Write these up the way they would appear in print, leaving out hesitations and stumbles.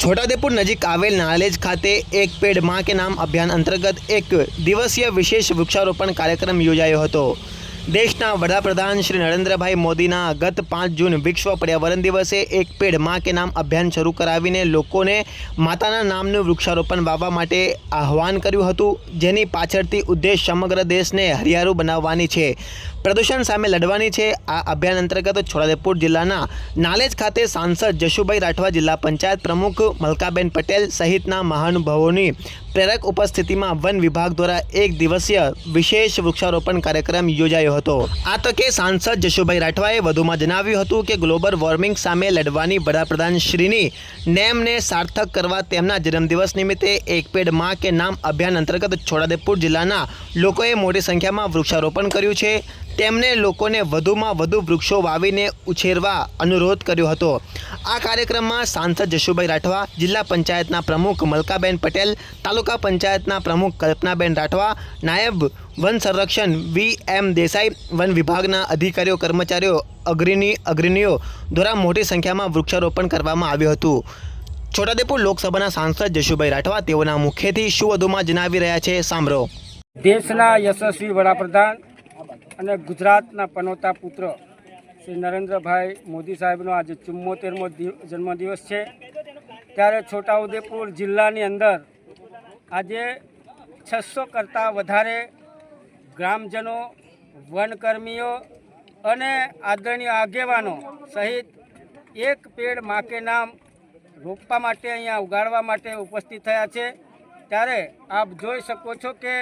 છોટાઉદેપુર નજીક આવેલ નાલેજ ખાતે એક પેડ માં કે નામ અભિયાન અંતર્ગત એક દિવસીય વિશેષ વૃક્ષારોપણ કાર્યક્રમ યોજાયો હતો। દેશના વડાપ્રધાન શ્રી નરેન્દ્રભાઈ મોદીના ગત 5 જૂન વિશ્વ પર્યાવરણ દિવસે એક પેડ માં કે નામ અભિયાન શરૂ કરાવીને લોકોને માતાના નામનું વૃક્ષારોપણ વાવવા માટે આહ્વાન કર્યું હતું, જેની પાછળથી ઉદ્દેશ સમગ્ર દેશને હરિયાળું બનાવવાની છે, પ્રદૂષણ સામે લડવાની છે। આ અભિયાન અંતર્ગત છોટાઉદેપુર જિલ્લાના નાલેજ ખાતે સાંસદ જશુભાઈ રાઠવા, જિલ્લા પંચાયત પ્રમુખ મલકાબેન પટેલ સહિતના મહાનુભાવોની પ્રેરક ઉપસ્થિતિમાં વન વિભાગ દ્વારા એક દિવસીય વિશેષ વૃક્ષારોપણ કાર્યક્રમ યોજાયો હતો। આ તકે સાંસદ જશુભાઈ રાઠવાએ વધુમાં જણાવ્યું હતું કે ગ્લોબલ વોર્મિંગ સામે લડવાની વડાપ્રધાન શ્રીની નેમને સાર્થક કરવા તેમના જન્મદિવસ નિમિત્તે એક પેડ માં કે નામ અભિયાન અંતર્ગત છોટાઉદેપુર જિલ્લાના લોકોએ મોટી સંખ્યામાં વૃક્ષારોપણ કર્યું છે। તેમણે લોકોને વધુમાં વધુ વૃક્ષો વાવીને ઉછેરવા અનુરોધ કર્યો હતો। આ કાર્યક્રમમાં સાંસદ જશુભાઈ રાઠવા, જિલ્લા પંચાયતના પ્રમુખ મલકાબેન પટેલ, તાલુકા પંચાયતના પ્રમુખ કલ્પનાબેન રાઠવા, નાયબ વન સંરક્ષણ VM દેસાઈ, વન વિભાગના અધિકારીઓ, કર્મચારીઓ, અગ્રણીઓ દ્વારા મોટી સંખ્યામાં વૃક્ષારોપણ કરવામાં આવ્યું હતું। છોટાઉદેપુર લોકસભાના સાંસદ જશુભાઈ રાઠવા તેઓના મુખેથી શું વધુમાં જણાવી રહ્યા છે, સાંભળો। દેશના યશસ્વી વડાપ્રધાન અને ગુજરાતના પનોતા પુત્ર શ્રી નરેન્દ્રભાઈ મોદી સાહેબનો આજે 74મો જન્મદિવસ છે, ત્યારે છોટાઉદેપુર જિલ્લાની અંદર આજે 600 કરતાં વધારે ગ્રામજનો, વનકર્મીઓ અને આદરણીય આગેવાનો સહિત એક પેડ માં કે નામ રોપવા માટે, અહીંયા ઉગાડવા માટે ઉપસ્થિત થયા છે। ત્યારે આપ જોઈ શકો છો કે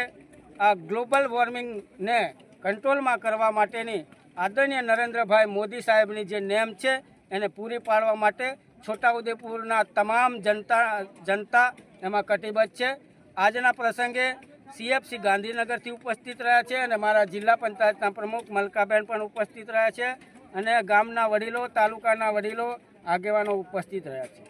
આ ગ્લોબલ વોર્મિંગને કંટ્રોલમાં કરવા માટેની આદરણીય નરેન્દ્રભાઈ મોદી સાહેબની જે નેમ છે એને પૂરી પાડવા માટે છોટાઉદેપુરના તમામ જનતા એમાં કટિબદ્ધ છે। આજના પ્રસંગે CFC ગાંધીનગરથી ઉપસ્થિત રહ્યા છે અને મારા જિલ્લા પંચાયતના પ્રમુખ મલકાબેન પણ ઉપસ્થિત રહ્યા છે અને ગામના વડીલો, તાલુકાના વડીલો, આગેવાનો ઉપસ્થિત રહ્યા છે।